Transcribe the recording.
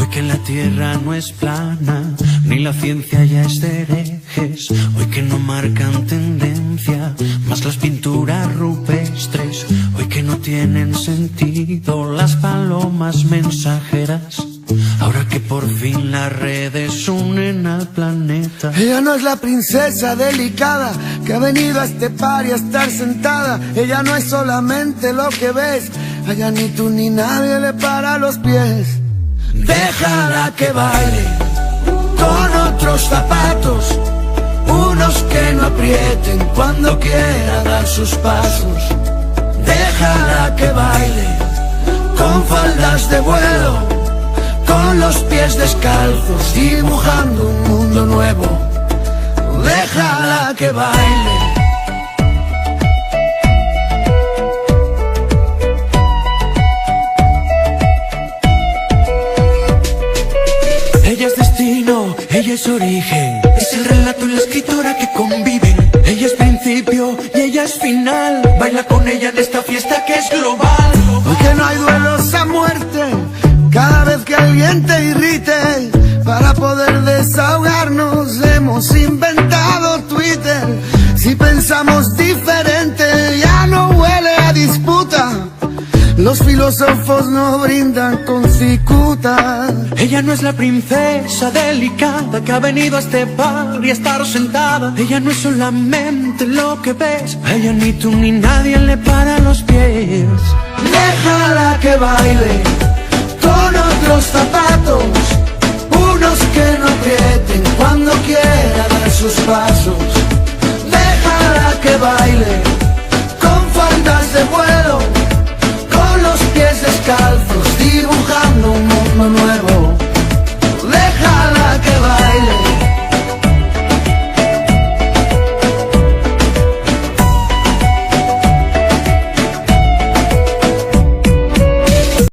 que la tierra no es plana, ni la ciencia ya es de herejes. Hoy que no marcan tendencia, más las pinturas rupestres. Hoy que no tienen sentido las palomas mensajeras. Ahora que por fin las redes unen al planeta. Ella no es la princesa delicada que ha venido a este party a estar sentada. Ella no es solamente lo que ves, allá ni tú ni nadie le para los pies. Déjala que baile con otros zapatos, unos que no aprieten cuando quiera dar sus pasos. Déjala que baile con faldas de vuelo, con los pies descalzos, dibujando un mundo nuevo. Déjala que baile. Ella es destino, ella es origen, es el relato y la escritora que conviven. Ella es principio y ella es final, baila con ella en esta fiesta que es global. Hoy que no hay duelos a muerte, cada vez que alguien te irrite, para poder desahogarnos hemos inventado Twitter. Si pensamos diferente ya no huele a disputa, los filósofos no brindan con cicuta. Ella no es la princesa delicada que ha venido a este bar y a estar sentada. Ella no es solamente lo que ves, a ella ni tú ni nadie le para los pies. Déjala que baile con otros zapatos,